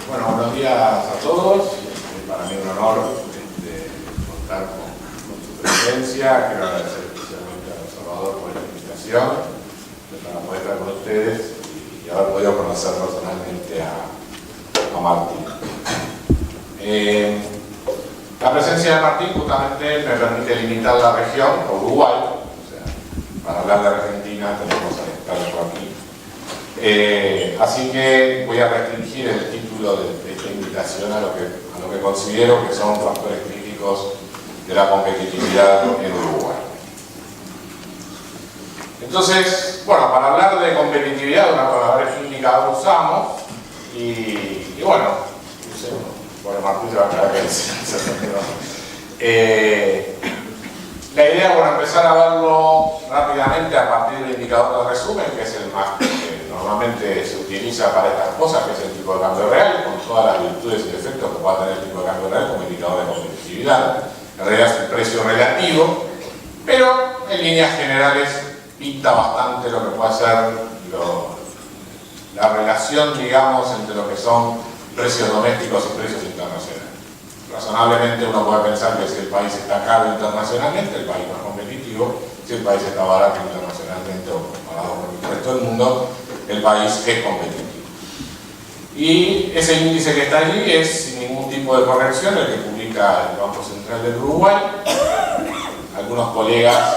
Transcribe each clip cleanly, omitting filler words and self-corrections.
Bueno, buenos días a todos. Para mí es un honor contar con su presencia. Quiero agradecer especialmente al observador por esta invitación para poder estar con ustedes y haber podido conocer personalmente a Martín. La presencia de Martín justamente me permite limitar la región a Uruguay. O sea, para hablar de Argentina tenemos al experto aquí. Así que voy a restringir el título de esta invitación a lo que considero que son factores críticos de la competitividad en Uruguay. Entonces, bueno, para hablar de competitividad, a ver qué indicador usamos y bueno, Martín se va a quedar que la idea, bueno, empezar a verlo rápidamente a partir del indicador de resumen, que es el más que normalmente se utiliza para estas cosas, que es el tipo de cambio real, con todas las virtudes y defectos que pueda tener el tipo de cambio real como indicador de competitividad. En realidad es un precio relativo, pero en líneas generales pinta bastante lo que puede ser la relación, digamos, entre lo que son precios domésticos y precios internacionales. Razonablemente uno puede pensar que si el país está caro internacionalmente, el país no es competitivo; si el país está barato internacionalmente o comparado con el resto del mundo, el país es competitivo. Y ese índice que está allí es sin ningún tipo de corrección, el que publica el Banco Central del Uruguay. Algunos colegas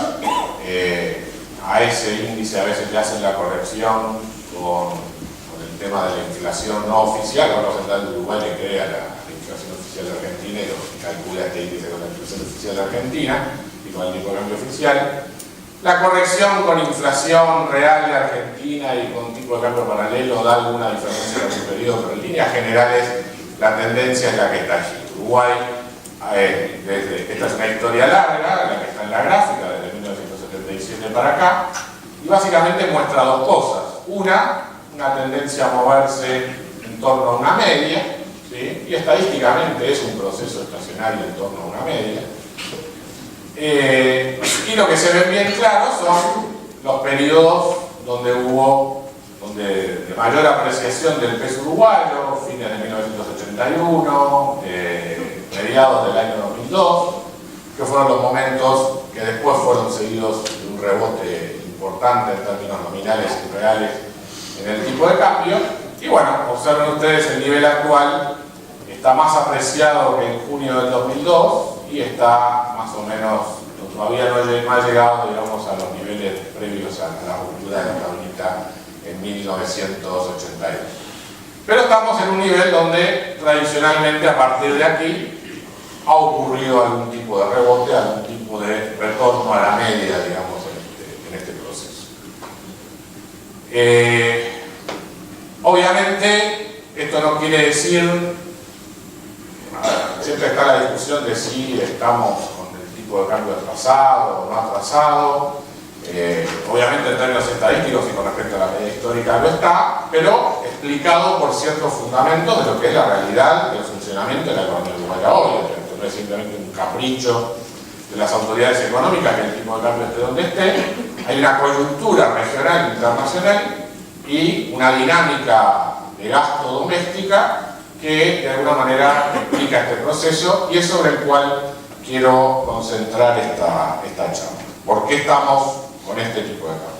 a ese índice a veces le hacen la corrección con el tema de la inflación no oficial. El Banco Central del Uruguay le crea la inflación oficial de Argentina y lo calcula este índice con la inflación oficial de Argentina y con el tipo de cambio oficial. La corrección con inflación real de Argentina y con tipo de cambio paralelo da alguna diferencia en el periodo, pero en líneas generales la tendencia es la que está allí. Uruguay, esta es una historia larga, la que está en la gráfica, desde 1977 para acá, y básicamente muestra dos cosas. Una tendencia a moverse en torno a una media, ¿sí? Y estadísticamente es un proceso estacionario en torno a una media. Y lo que se ven bien claros son los periodos donde hubo de mayor apreciación del peso uruguayo, fines de 1981, mediados del año 2002, que fueron los momentos que después fueron seguidos de un rebote importante en términos nominales y reales en el tipo de cambio. Y bueno, observen ustedes, el nivel actual está más apreciado que en junio del 2002 y está más o menos, todavía no ha llegado, digamos, a los niveles previos a la ruptura de la tablita en 1982. Pero estamos en un nivel donde tradicionalmente a partir de aquí ha ocurrido algún tipo de rebote, algún tipo de retorno a la media, digamos, en este proceso. Obviamente esto no quiere decir, siempre está la discusión de si estamos con el tipo de cambio atrasado o no atrasado. Obviamente en términos estadísticos y con respecto a la media histórica lo está, pero explicado por ciertos fundamentos de lo que es la realidad del funcionamiento de la economía uruguaya hoy. No es simplemente un capricho de las autoridades económicas que el tipo de cambio esté donde esté. Hay una coyuntura regional e internacional y una dinámica de gasto doméstica que de alguna manera explica este proceso, y es sobre el cual quiero concentrar esta charla. ¿Por qué estamos con este tipo de cambio?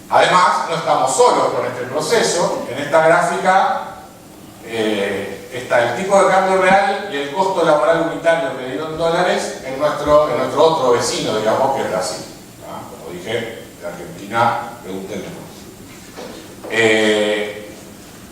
Además, no estamos solos con este proceso. En esta gráfica está el tipo de cambio real y el costo laboral unitario medido en dólares en nuestro otro vecino, digamos, que es Brasil. Como dije, de Argentina, pregúntenle más.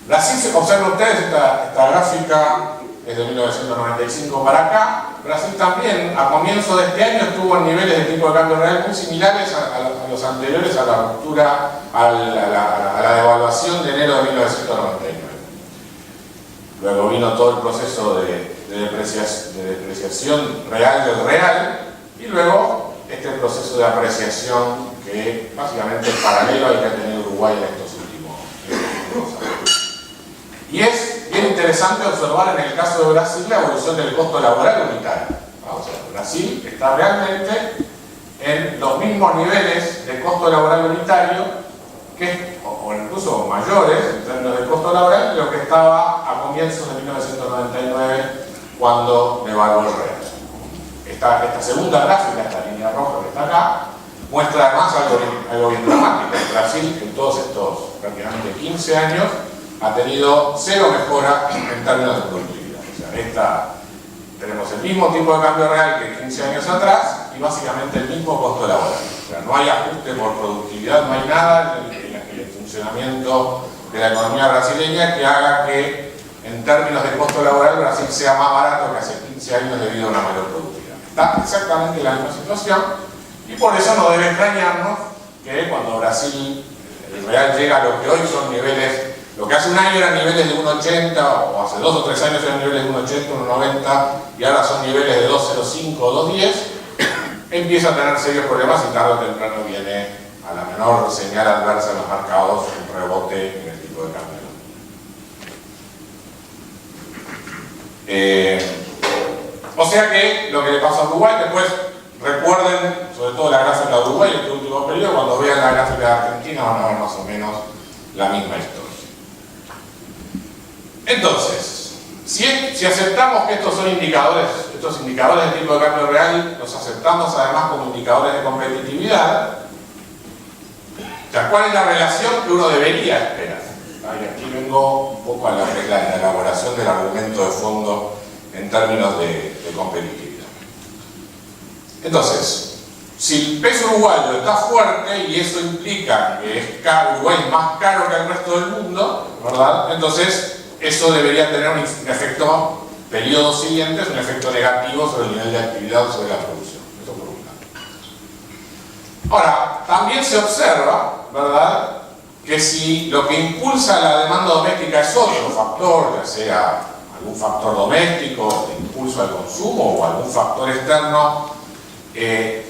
Brasil, observen ustedes, esta gráfica es de 1995 para acá. Brasil también, a comienzo de este año, estuvo en niveles de tipo de cambio real muy similares a los anteriores a la ruptura, a la devaluación de enero de 1999. Luego vino todo el proceso de depreciación real del real, y luego este proceso de apreciación que básicamente es paralelo al que ha tenido Uruguay en estos últimos años. Y es bien interesante observar en el caso de Brasil la evolución del costo laboral unitario. O sea, Brasil está realmente en los mismos niveles de costo laboral unitario que, o o incluso mayores en términos de costo laboral de lo que estaba a comienzos de 1999 cuando devaluó el real. Esta segunda gráfica, esta línea roja que está acá, muestra además algo bien dramático. Brasil en todos estos prácticamente 15 años ha tenido cero mejora en términos de productividad. O sea, tenemos el mismo tipo de cambio real que 15 años atrás y básicamente el mismo costo laboral. O sea, no hay ajuste por productividad, no hay nada en el funcionamiento de la economía brasileña que haga que en términos de costo laboral Brasil sea más barato que hace 15 años debido a una mayor productividad. Está exactamente en la misma situación y por eso no debe extrañarnos que cuando Brasil, el real llega a lo que hoy son niveles, lo que hace un año eran niveles de 1,80 o hace 2 o 3 años eran niveles de 1,80, 1,90 y ahora son niveles de 2,05 o 2,10, empieza a tener serios problemas y tarde o temprano viene a la menor señal adversa en los mercados un rebote en el tipo de cambio. O sea que lo que le pasa a Uruguay, después recuerden sobre todo la gráfica de Uruguay en este último periodo, cuando vean la gráfica de Argentina van a ver más o menos la misma historia. Entonces, si aceptamos que estos son indicadores, estos indicadores de tipo de cambio real, los aceptamos además como indicadores de competitividad, o sea, ¿cuál es la relación que uno debería esperar? Y aquí vengo un poco a la elaboración del argumento de fondo en términos de competitividad. Entonces, si el peso uruguayo está fuerte y eso implica que es caro, Uruguay es más caro que el resto del mundo, ¿verdad? Entonces, eso debería tener un efecto, periodos siguientes, un efecto negativo sobre el nivel de actividad o sobre la producción. Eso por un lado. Ahora, también se observa, ¿verdad?, que si lo que impulsa la demanda doméstica es otro factor, ya sea algún factor doméstico de impulso al consumo o algún factor externo,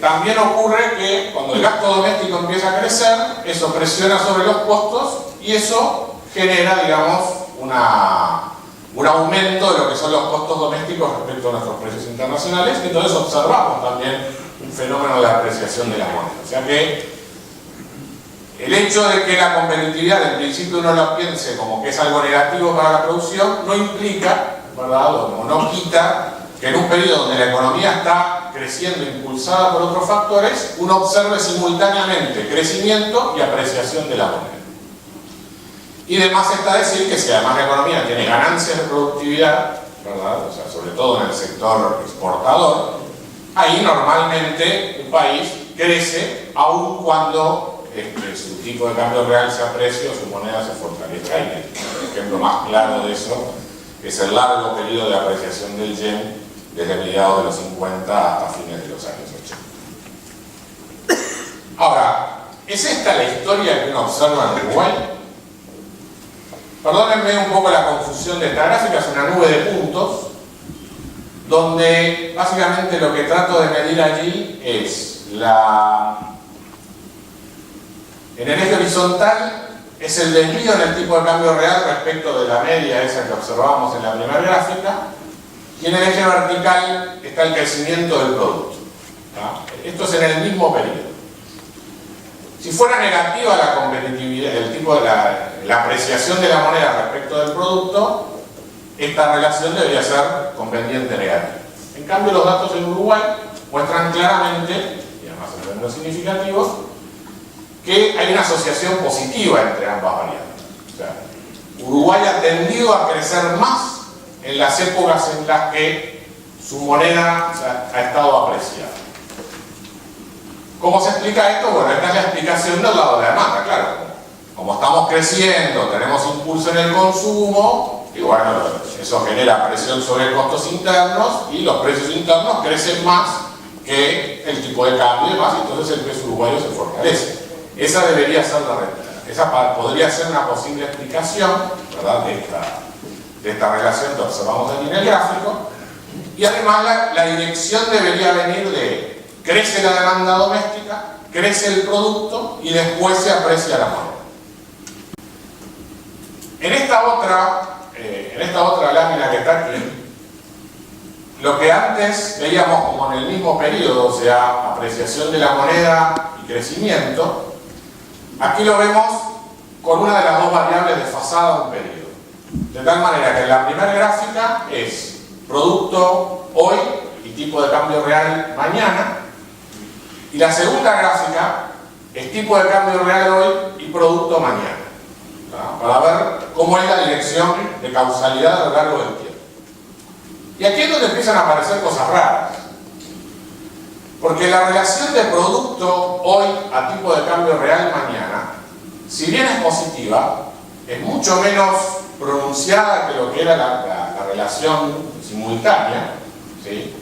también ocurre que cuando el gasto doméstico empieza a crecer, eso presiona sobre los costos y eso genera, digamos, un aumento de lo que son los costos domésticos respecto a nuestros precios internacionales. Entonces observamos también un fenómeno de apreciación de la moneda. O sea que el hecho de que la competitividad en principio uno lo piense como que es algo negativo para la producción no implica, ¿verdad?, o no quita que en un periodo donde la economía está creciendo impulsada por otros factores, uno observe simultáneamente crecimiento y apreciación de la moneda. Y además está decir que si además la economía tiene ganancias de productividad, ¿verdad?, o sea, sobre todo en el sector exportador, ahí normalmente un país crece aun cuando su tipo de cambio real se aprecia o su moneda se fortalezca. Y el ejemplo más claro de eso es el largo periodo de apreciación del yen desde mediados de los 50 hasta fines de los años 80. Ahora, ¿es esta la historia que uno observa en Uruguay? Perdónenme un poco la confusión de esta gráfica, es una nube de puntos donde básicamente lo que trato de medir allí es en el eje horizontal es el desvío en el tipo de cambio real respecto de la media esa que observábamos en la primera gráfica, y en el eje vertical está el crecimiento del producto. Esto es en el mismo periodo. Si fuera negativa la competitividad, el tipo de la apreciación de la moneda respecto del producto, esta relación debería ser con pendiente negativa. En cambio, los datos en Uruguay muestran claramente, y además en términos significativos, que hay una asociación positiva entre ambas variables. O sea, Uruguay ha tendido a crecer más en las épocas en las que su moneda ha estado apreciada. ¿Cómo se explica esto? Bueno, esta es la explicación del lado de la demanda, claro. Como estamos creciendo, tenemos impulso en el consumo, y bueno, eso genera presión sobre costos internos, y los precios internos crecen más que el tipo de cambio y demás, entonces el peso uruguayo se fortalece. Esa debería ser la realidad. Esa podría ser una posible explicación, ¿verdad?, de esta relación que observamos aquí en el gráfico. Y además la dirección debería venir de crece la demanda doméstica, crece el producto y después se aprecia la moneda. En esta otra lámina que está aquí, lo que antes veíamos como en el mismo periodo, o sea, apreciación de la moneda y crecimiento, aquí lo vemos con una de las dos variables desfasada a un periodo. De tal manera que la primera gráfica es producto hoy y tipo de cambio real mañana, y la segunda gráfica es tipo de cambio real hoy y producto mañana, ¿no? Para ver cómo es la dirección de causalidad a lo largo del tiempo. Y aquí es donde empiezan a aparecer cosas raras, porque la relación de producto hoy a tipo de cambio real mañana, si bien es positiva, es mucho menos pronunciada que lo que era la relación simultánea, ¿sí?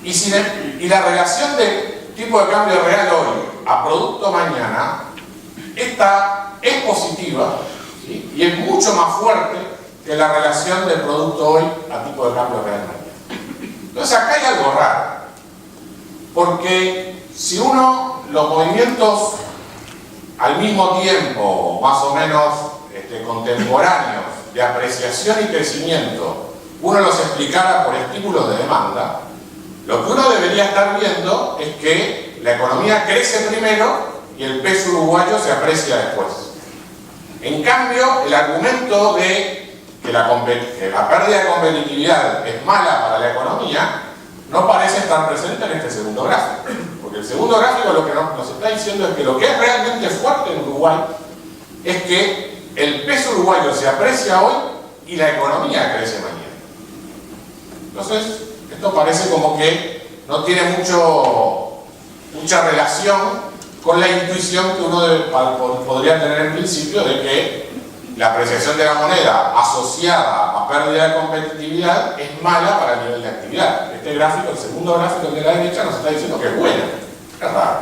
Y la relación de tipo de cambio real hoy a producto mañana, esta es positiva, ¿sí? Y es mucho más fuerte que la relación de producto hoy a tipo de cambio real mañana. Entonces acá hay algo raro, porque si uno los movimientos al mismo tiempo, más o menos contemporáneos, de apreciación y crecimiento, uno los explicara por estímulos de demanda, lo que uno debería estar viendo es que la economía crece primero y el peso uruguayo se aprecia después. En cambio, el argumento de que la pérdida de competitividad es mala para la economía no parece estar presente en este segundo gráfico. Porque el segundo gráfico lo que nos está diciendo es que lo que es realmente fuerte en Uruguay es que el peso uruguayo se aprecia hoy y la economía crece mañana. Entonces, esto parece como que no tiene mucha relación con la intuición que uno podría tener en principio de que la apreciación de la moneda asociada a pérdida de competitividad es mala para el nivel de actividad. Este gráfico, el segundo gráfico de la derecha, nos está diciendo que es buena. Es raro.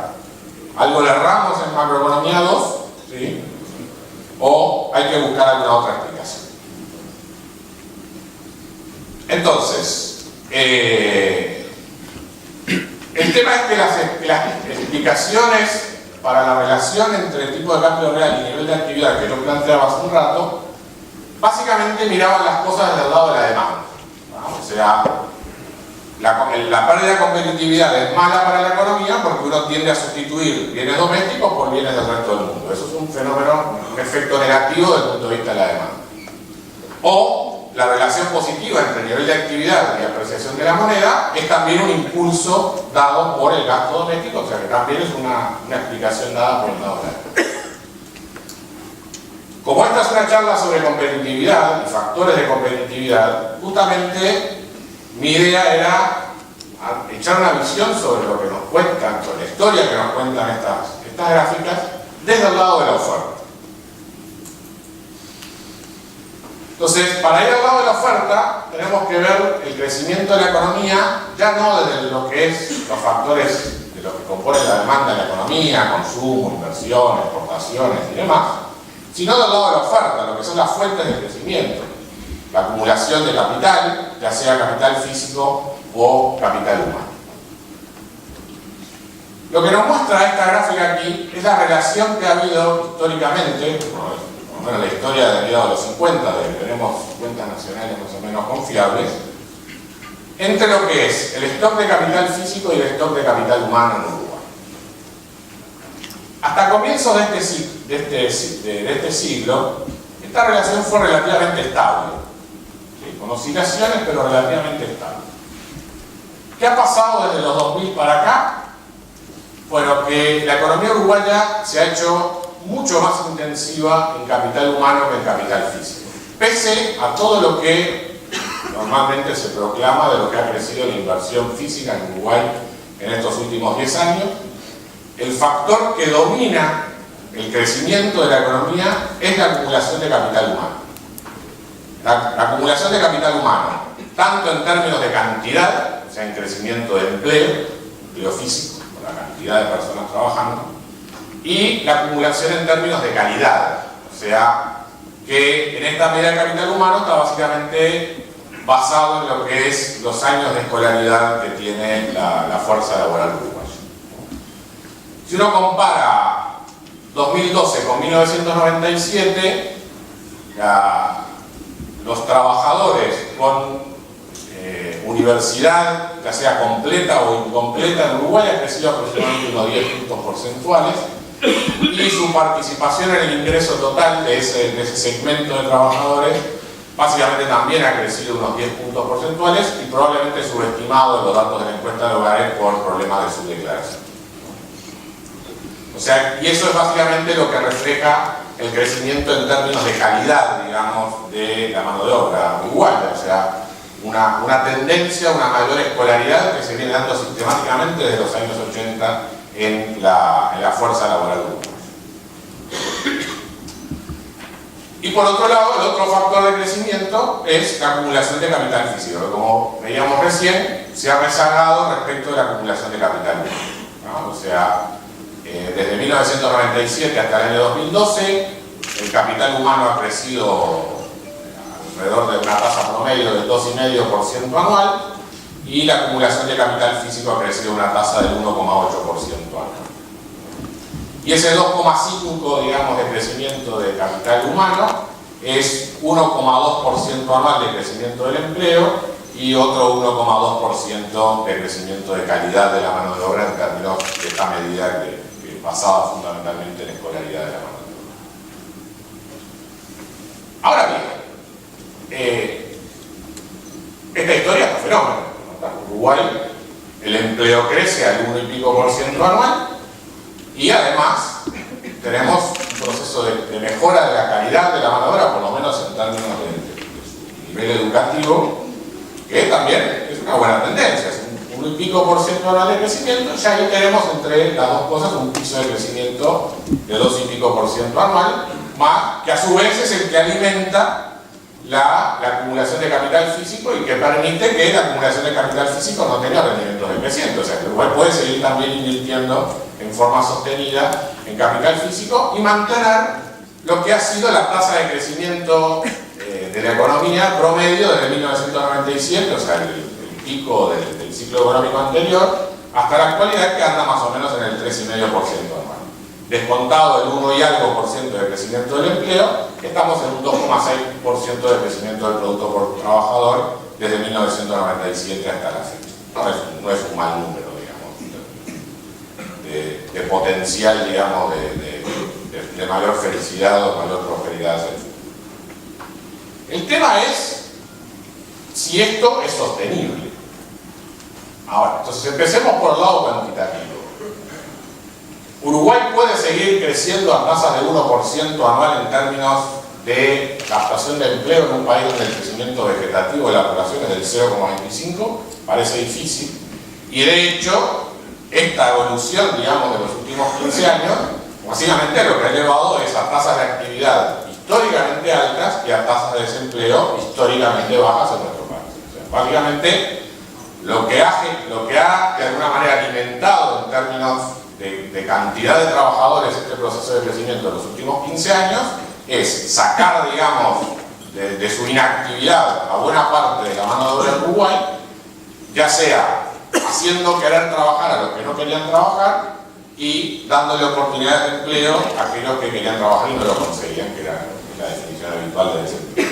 Algo le erramos en macroeconomía 2, ¿sí? O hay que buscar alguna otra explicación. Entonces, el tema es que las explicaciones para la relación entre el tipo de cambio real y nivel de actividad que yo planteaba hace un rato, básicamente miraban las cosas desde el lado de la demanda, ¿no? O sea, la pérdida de competitividad es mala para la economía porque uno tiende a sustituir bienes domésticos por bienes del resto del mundo. Eso es un fenómeno, un efecto negativo desde el punto de vista de la demanda. O la relación positiva entre el nivel de actividad y apreciación de la moneda es también un impulso dado por el gasto doméstico, o sea que también es una explicación dada por el lado de la demanda. Como esta es una charla sobre competitividad y factores de competitividad, justamente mi idea era echar una visión sobre lo que nos cuentan, sobre la historia que nos cuentan estas gráficas, desde el lado de la oferta. Entonces, para ir al lado de la oferta, tenemos que ver el crecimiento de la economía, ya no desde lo que es los factores de lo que componen la demanda de la economía, consumo, inversión, exportaciones y demás, sino del lado de la oferta, lo que son las fuentes de crecimiento. La acumulación de capital, ya sea capital físico o capital humano. Lo que nos muestra esta gráfica aquí es la relación que ha habido históricamente, por lo menos la historia de mediados de los 50, de que tenemos cuentas nacionales más o menos confiables, entre lo que es el stock de capital físico y el stock de capital humano en Uruguay. Hasta comienzos de este siglo, esta relación fue relativamente estable, ¿sí? Con oscilaciones, pero relativamente estable. ¿Qué ha pasado desde los 2000 para acá? Bueno, que la economía uruguaya se ha hecho mucho más intensiva en capital humano que en capital físico, pese a todo lo que normalmente se proclama de lo que ha crecido la inversión física en Uruguay en estos últimos 10 años. El factor que domina el crecimiento de la economía es la acumulación de capital humano. La acumulación de capital humano, tanto en términos de cantidad, o sea, en crecimiento de empleo físico, con la cantidad de personas trabajando, y la acumulación en términos de calidad, o sea, que en esta medida de capital humano está básicamente basado en lo que es los años de escolaridad que tiene la fuerza laboral uruguaya. Si uno compara 2012 con 1997, los trabajadores con universidad, ya sea completa o incompleta en Uruguay, ha crecido aproximadamente unos 10 puntos porcentuales, y su participación en el ingreso total de ese segmento de trabajadores básicamente también ha crecido unos 10 puntos porcentuales y probablemente subestimado en los datos de la encuesta de hogares por problemas de subdeclaración. O sea, y eso es básicamente lo que refleja el crecimiento en términos de calidad, digamos, de la mano de obra uruguaya. O sea, una tendencia, una mayor escolaridad que se viene dando sistemáticamente desde los años 80 en la fuerza laboral uruguaya. Y por otro lado, el otro factor de crecimiento es la acumulación de capital físico, que como veíamos recién, se ha rezagado respecto de la acumulación de capital humano, ¿no? O sea, desde 1997 hasta el año 2012, el capital humano ha crecido alrededor de una tasa promedio del 2,5% anual y la acumulación de capital físico ha crecido una tasa del 1,8% anual. Y ese 2,5, digamos, de crecimiento de capital humano es 1,2% anual de crecimiento del empleo y otro 1,2% de crecimiento de calidad de la mano de obra en términos de esta medida que basada fundamentalmente en la escolaridad de la mano de obra. Ahora bien, esta historia es un fenómeno. En Uruguay el empleo crece al 1 y pico por ciento anual y además tenemos un proceso de mejora de la calidad de la mano de obra, por lo menos en términos de su nivel educativo, que también es una buena tendencia. Es un 1 y pico por ciento anual de crecimiento, ya ahí tenemos entre las dos cosas un piso de crecimiento de 2 y pico por ciento anual, más que a su vez es el que alimenta la acumulación de capital físico y que permite que la acumulación de capital físico no tenga rendimientos decrecientes. O sea, que Uruguay puede seguir también invirtiendo en forma sostenida en capital físico y mantener lo que ha sido la tasa de crecimiento de la economía promedio desde 1997, o sea, el pico del ciclo económico anterior, hasta la actualidad, que anda más o menos en el 3,5% anual. Descontado el 1 y algo por ciento de crecimiento del empleo, estamos en un 2,6% de crecimiento del producto por trabajador desde 1997 hasta la fecha. No es un mal número, digamos, de potencial, digamos, de mayor felicidad o mayor prosperidad hacia el futuro. El tema es si esto es sostenible. Ahora, entonces empecemos por el lado cuantitativo. Uruguay puede seguir creciendo a tasas de 1% anual en términos de captación de empleo en un país donde el crecimiento vegetativo de la población es del 0,25, parece difícil. Y de hecho, esta evolución, digamos, de los últimos 15 años, básicamente lo que ha llevado es a tasas de actividad históricamente altas y a tasas de desempleo históricamente bajas en nuestro país. O sea, básicamente, lo que ha de alguna manera alimentado en términos de cantidad de trabajadores este proceso de crecimiento en los últimos 15 años es sacar, digamos, de su inactividad a buena parte de la mano de obra de Uruguay, ya sea haciendo querer trabajar a los que no querían trabajar y dándole oportunidades de empleo a aquellos que querían trabajar y no lo conseguían, que era la definición habitual de desempleo.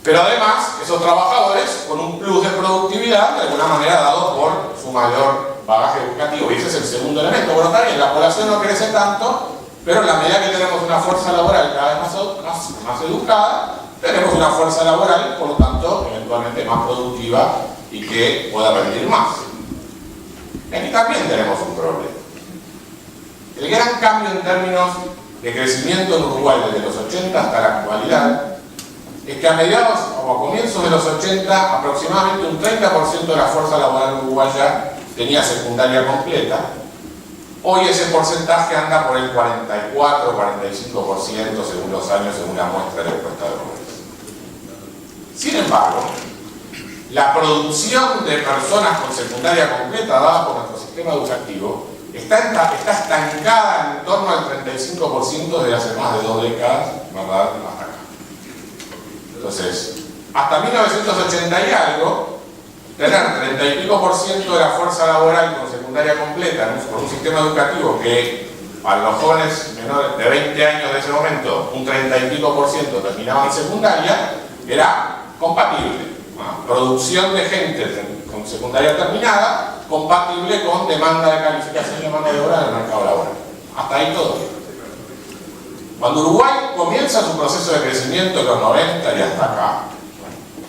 Pero además, esos trabajadores con un plus de productividad, de alguna manera dado por su mayor bagaje educativo, y ese es el segundo elemento. Bueno, también la población no crece tanto, pero en la medida que tenemos una fuerza laboral cada vez más educada, tenemos una fuerza laboral, por lo tanto, eventualmente más productiva y que pueda rendir más. Aquí también tenemos un problema. El gran cambio en términos de crecimiento en Uruguay desde los 80 hasta la actualidad es que a mediados o a comienzos de los 80 aproximadamente un 30% de la fuerza laboral uruguaya tenía secundaria completa. Hoy ese porcentaje anda por el 44 o 45% según los años, según la muestra de la encuesta de Roberts. Sin embargo, la producción de personas con secundaria completa dada por nuestro sistema educativo está estancada en torno al 35% desde hace más de 2 décadas, ¿verdad? Hasta acá. Entonces, hasta 1980 y algo, tener 30 y pico por ciento de la fuerza laboral con secundaria completa con un sistema educativo que para los jóvenes menores de 20 años de ese momento, un 30 y pico por ciento terminaban secundaria, era compatible. Producción de gente con secundaria terminada, compatible con demanda de calificación de mano de obra en el mercado laboral. Hasta ahí todo bien. Cuando Uruguay comienza su proceso de crecimiento en los 90 y hasta acá,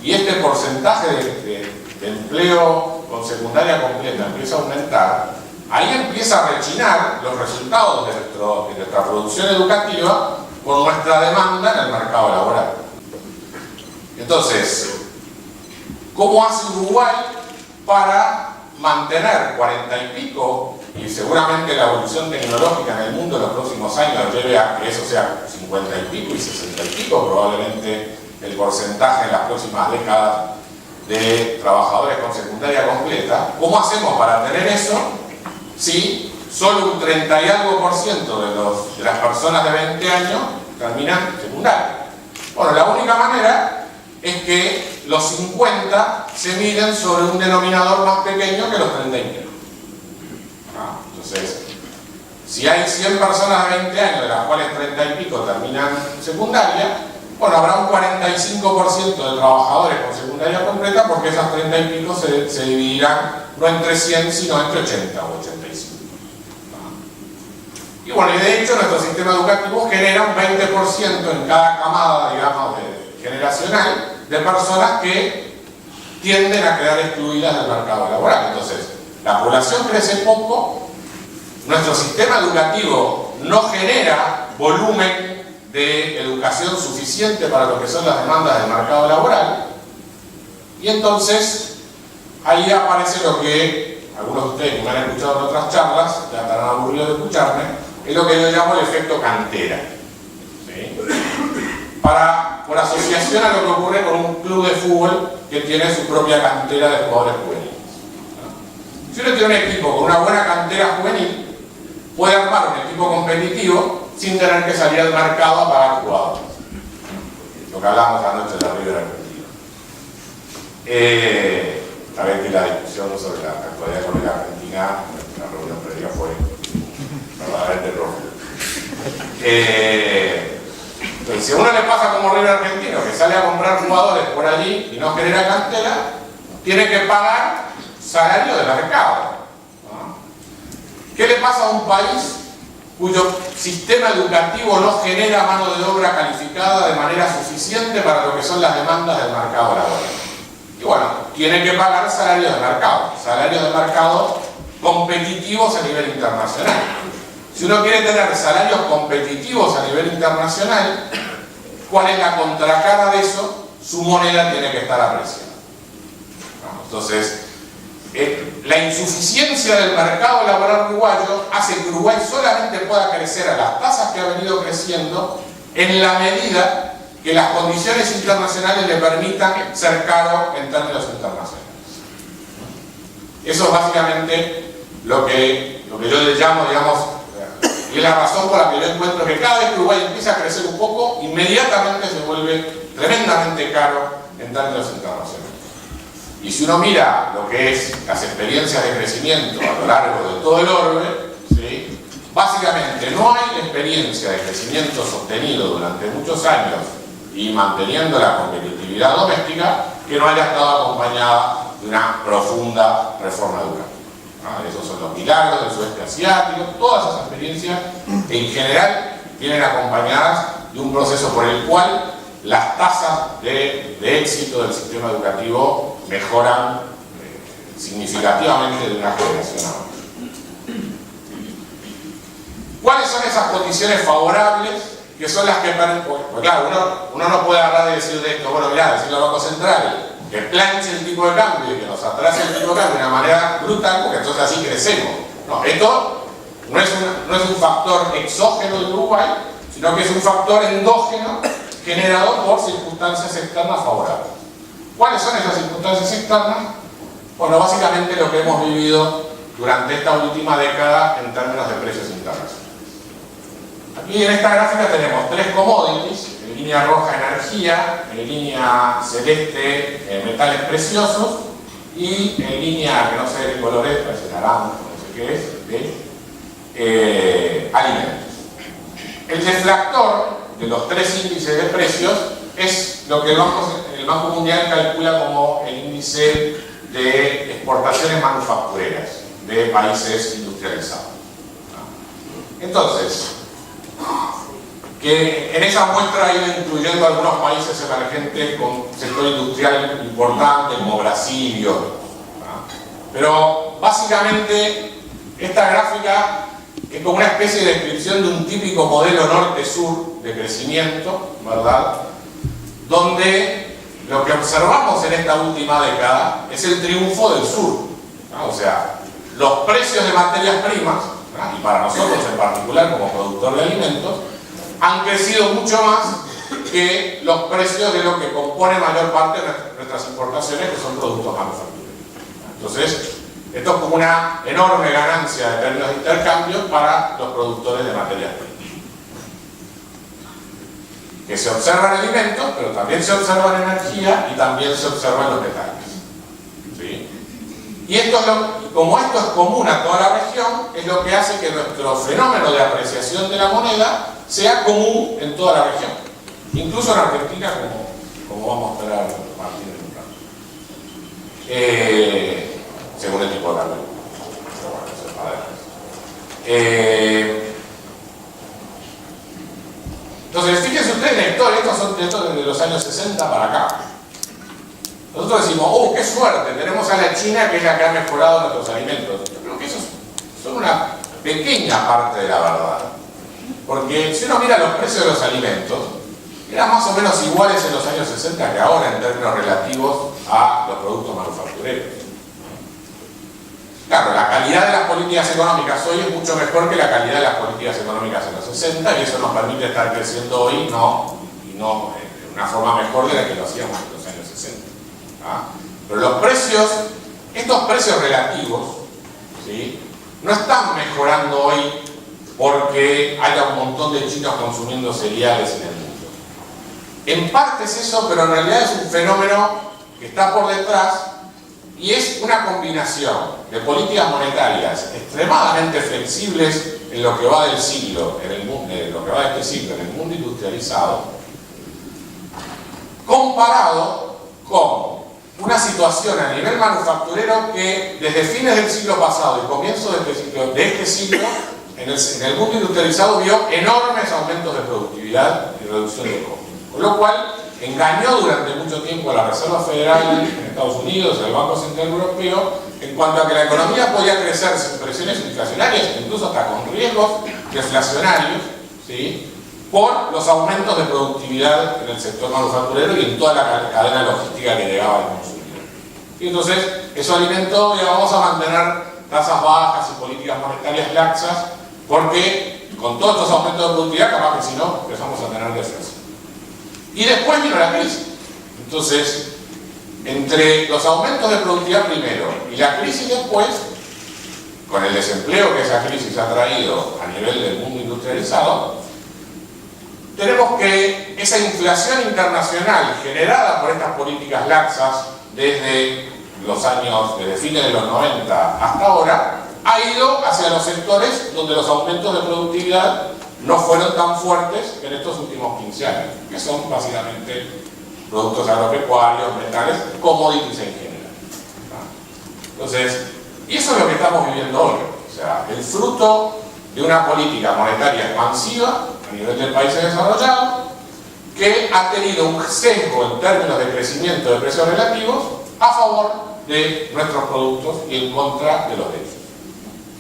y este porcentaje de empleo con secundaria completa empieza a aumentar, ahí empieza a rechinar los resultados de nuestra producción educativa con nuestra demanda en el mercado laboral. Entonces, ¿cómo hace Uruguay para mantener 40 y pico, y seguramente la evolución tecnológica en el mundo en los próximos años lleve a que eso sea 50 y pico y 60 y pico, probablemente el porcentaje en las próximas décadas de trabajadores con secundaria completa? ¿Cómo hacemos para tener eso si solo un 30 y algo por ciento de las personas de 20 años terminan secundaria? Bueno, la única manera es que los 50 se miden sobre un denominador más pequeño que los 30 y pico. Entonces, si hay 100 personas de 20 años, de las cuales 30 y pico terminan secundaria, bueno, habrá un 45% de trabajadores con secundaria completa, porque esas 30 y pico se dividirán no entre 100, sino entre 80 o 85. Y bueno, y de hecho nuestro sistema educativo genera un 20% en cada camada, digamos, generacional, de personas que tienden a quedar excluidas del mercado laboral. Entonces, la población crece poco, nuestro sistema educativo no genera volumen de educación suficiente para lo que son las demandas del mercado laboral, y entonces ahí aparece lo que algunos de ustedes que me han escuchado en otras charlas ya estarán aburridos de escucharme, es lo que yo llamo el efecto cantera. ¿Sí? Por asociación a lo que ocurre con un club de fútbol que tiene su propia cantera de jugadores juveniles. Si uno tiene un equipo con una buena cantera juvenil, puede armar un equipo competitivo sin tener que salir al mercado a pagar jugadores. Lo que hablamos anoche de la River Argentina. Sabés que la discusión sobre la actualidad económica argentina en la reunión previa fue verdaderamente roja. Entonces, si a uno le pasa como River Argentino, que sale a comprar jugadores por allí y no genera cantera, tiene que pagar salario de mercado. ¿No? ¿Qué le pasa a un país cuyo sistema educativo no genera mano de obra calificada de manera suficiente para lo que son las demandas del mercado laboral? Y bueno, tiene que pagar salarios de mercado competitivos a nivel internacional. Si uno quiere tener salarios competitivos a nivel internacional, ¿cuál es la contracara de eso? Su moneda tiene que estar apreciada. Entonces, la insuficiencia del mercado laboral uruguayo hace que Uruguay solamente pueda crecer a las tasas que ha venido creciendo en la medida que las condiciones internacionales le permitan ser caro en términos internacionales. Eso es básicamente lo que yo le llamo, digamos, y es la razón por la que yo encuentro que cada vez que Uruguay empieza a crecer un poco, inmediatamente se vuelve tremendamente caro en términos internacionales. Y si uno mira lo que es las experiencias de crecimiento a lo largo de todo el orbe, ¿sí? Básicamente no hay experiencia de crecimiento sostenido durante muchos años y manteniendo la competitividad doméstica que no haya estado acompañada de una profunda reforma educativa. Esos son los milagros del sudeste asiático. Todas esas experiencias en general vienen acompañadas de un proceso por el cual las tasas de éxito del sistema educativo mejoran significativamente de una generación a otra. ¿Cuáles son esas condiciones favorables que son las que pues claro, uno no puede agarrar y decir de esto, bueno, mirá, decirle al Banco Central que planche el tipo de cambio y que nos atrase el tipo de cambio de una manera brutal, porque entonces así crecemos. No, esto no es un factor exógeno de Uruguay, sino que es un factor endógeno generado por circunstancias externas favorables. ¿Cuáles son esas circunstancias externas? Bueno, básicamente lo que hemos vivido durante esta última década en términos de precios internacionales. Aquí en esta gráfica tenemos tres commodities, en línea roja energía, en línea celeste metales preciosos y en línea que no sé de colores, parece naranja, no sé qué es, alimentos. El deflactor de los tres índices de precios es lo que el Banco Mundial calcula como el índice de exportaciones manufactureras de países industrializados. Entonces, que en esa muestra ha ido incluyendo algunos países emergentes con sector industrial importante como Brasil y otros, ¿no? Pero básicamente esta gráfica es como una especie de descripción de un típico modelo norte-sur de crecimiento, ¿verdad? Donde lo que observamos en esta última década es el triunfo del sur, ¿no? O sea, los precios de materias primas, ¿no? Y para nosotros en particular como productor de alimentos, han crecido mucho más que los precios de lo que compone mayor parte de nuestras importaciones, que son productos manufactureros. Entonces, esto es como una enorme ganancia en términos de intercambio para los productores de materias primas. Que se observan alimentos, pero también se observan energía y también se observan los metales. ¿Sí? Y esto es como esto es común a toda la región, es lo que hace que nuestro fenómeno de apreciación de la moneda sea común en toda la región, incluso en Argentina, como vamos a esperar a partir de un rato, según el tipo de cambio. Pero bueno, eso es para adelante. Entonces, fíjense ustedes en la historia, estos son desde los años 60 para acá. Nosotros decimos, oh, qué suerte, tenemos a la China que es la que ha mejorado nuestros alimentos. Yo creo que eso son una pequeña parte de la verdad. Porque si uno mira los precios de los alimentos, eran más o menos iguales en los años 60 que ahora en términos relativos a los productos manufactureros. Claro, la calidad de las políticas económicas hoy es mucho mejor que la calidad de las políticas económicas en los 60 y eso nos permite estar creciendo hoy y no de una forma mejor de la que lo hacíamos en los años 60. ¿Ah? Pero los precios, estos precios relativos, ¿sí?, no están mejorando hoy porque haya un montón de chinos consumiendo cereales en el mundo. En parte es eso, pero en realidad es un fenómeno que está por detrás y es una combinación de políticas monetarias extremadamente flexibles en lo que va del siglo, en lo que va de este siglo, en el mundo industrializado, comparado con una situación a nivel manufacturero que desde fines del siglo pasado y comienzos de este siglo, en el mundo industrializado vio enormes aumentos de productividad y reducción de costos. Con lo cual, engañó durante mucho tiempo a la Reserva Federal en Estados Unidos y al Banco Central Europeo en cuanto a que la economía podía crecer sin presiones inflacionarias, incluso hasta con riesgos deflacionarios, ¿sí?, por los aumentos de productividad en el sector manufacturero y en toda la cadena logística que llegaba al consumidor. Y entonces, eso alimentó, y vamos a mantener tasas bajas y políticas monetarias laxas, porque con todos estos aumentos de productividad, capaz que si no, empezamos a tener deflación. Y después vino la crisis. Entonces, entre los aumentos de productividad primero y la crisis después, con el desempleo que esa crisis ha traído a nivel del mundo industrializado, tenemos que esa inflación internacional generada por estas políticas laxas desde fines de los 90 hasta ahora, ha ido hacia los sectores donde los aumentos de productividad no fueron tan fuertes en estos últimos 15 años, que son básicamente productos agropecuarios, metales, commodities en general. Entonces, y eso es lo que estamos viviendo hoy. O sea, el fruto de una política monetaria expansiva a nivel de países desarrollados que ha tenido un sesgo en términos de crecimiento de precios relativos a favor de nuestros productos y en contra de los de ellos.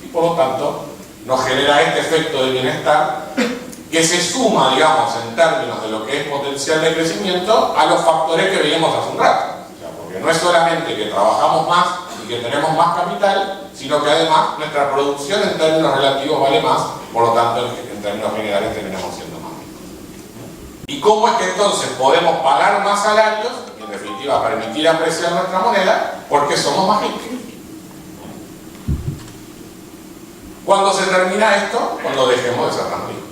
Y por lo tanto, nos genera este efecto de bienestar que se suma, digamos, en términos de lo que es potencial de crecimiento a los factores que veíamos hace un rato. O sea, porque no es solamente que trabajamos más y que tenemos más capital, sino que además nuestra producción en términos relativos vale más, por lo tanto en términos generales terminamos siendo más ricos. ¿Y cómo es que entonces podemos pagar más salarios y en definitiva permitir apreciar nuestra moneda? Porque somos más ricos. ¿Cuándo se termina esto? Cuando dejemos de ser tan ricos.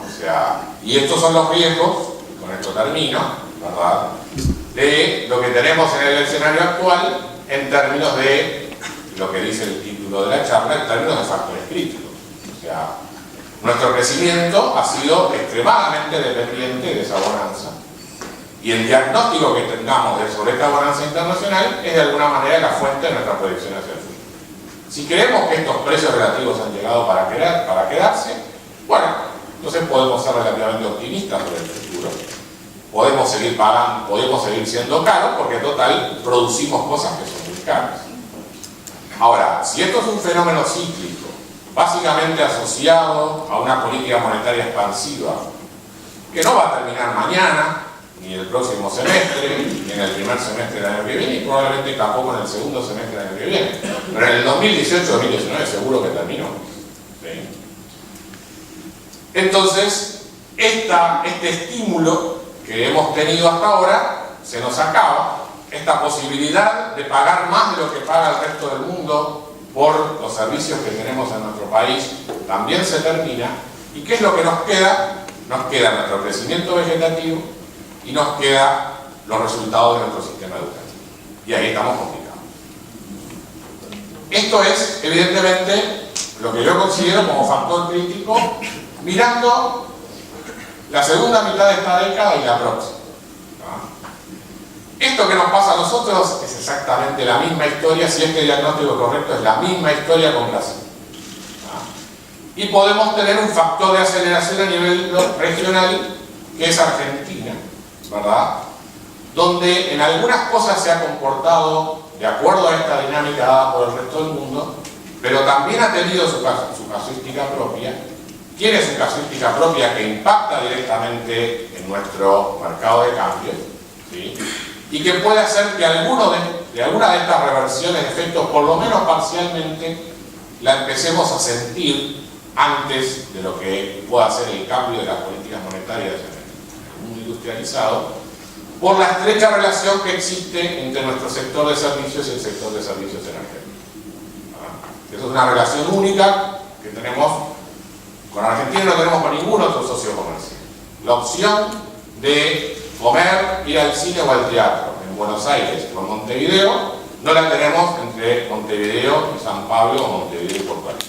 O sea, y estos son los riesgos, con esto termino, ¿verdad?, de lo que tenemos en el escenario actual en términos de lo que dice el título de la charla, en términos de factores críticos. O sea, nuestro crecimiento ha sido extremadamente dependiente de esa bonanza. Y el diagnóstico que tengamos sobre esta bonanza internacional es de alguna manera la fuente de nuestra proyección hacia el futuro. Si creemos que estos precios relativos han llegado para quedarse, Entonces podemos ser relativamente optimistas sobre el futuro. Podemos seguir pagando, podemos seguir siendo caros, porque total producimos cosas que son muy caras. Ahora, si esto es un fenómeno cíclico, básicamente asociado a una política monetaria expansiva, que no va a terminar mañana, ni el próximo semestre, ni en el primer semestre del año que viene, y probablemente tampoco en el segundo semestre del año que viene, pero en el 2018-2019 seguro que terminó. ¿Sí? Entonces, este estímulo que hemos tenido hasta ahora se nos acaba. Esta posibilidad de pagar más de lo que paga el resto del mundo por los servicios que tenemos en nuestro país también se termina. ¿Y qué es lo que nos queda? Nos queda nuestro crecimiento vegetativo y nos quedan los resultados de nuestro sistema educativo. Y ahí estamos complicados. Esto es, evidentemente, lo que yo considero como factor crítico, mirando la segunda mitad de esta década y la próxima. Esto que nos pasa a nosotros es exactamente la misma historia, si este diagnóstico correcto, es la misma historia con Brasil. Y podemos tener un factor de aceleración a nivel regional, que es Argentina, ¿verdad? Donde en algunas cosas se ha comportado de acuerdo a esta dinámica dada por el resto del mundo, pero también ha tenido su casuística propia, tiene su casuística propia que impacta directamente en nuestro mercado de cambio, ¿sí? Y que puede hacer que alguna de estas reversiones de efectos, por lo menos parcialmente, la empecemos a sentir antes de lo que pueda ser el cambio de las políticas monetarias en el mundo industrializado, por la estrecha relación que existe entre nuestro sector de servicios y el sector de servicios energéticos. Esa es una relación única que tenemos con Argentina, no tenemos con ningún otro socio comercial. La opción de comer, ir al cine o al teatro en Buenos Aires o en Montevideo, no la tenemos entre Montevideo y San Pablo o Montevideo y Porto Alegre.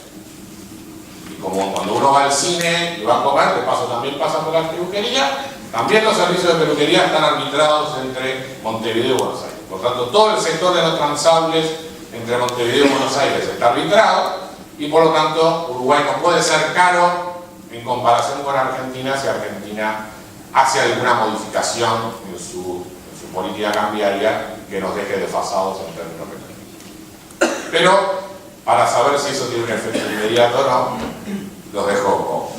Y como cuando uno va al cine y va a comer, de paso también pasa por la peluquería, también los servicios de peluquería están arbitrados entre Montevideo y Buenos Aires. Por tanto, todo el sector de los transables entre Montevideo y Buenos Aires está arbitrado y por lo tanto Uruguay no puede ser caro en comparación con Argentina si Argentina hace alguna modificación en su política cambiaria que nos deje desfasados en términos relativos. Pero para saber si eso tiene un efecto inmediato o no, los dejo con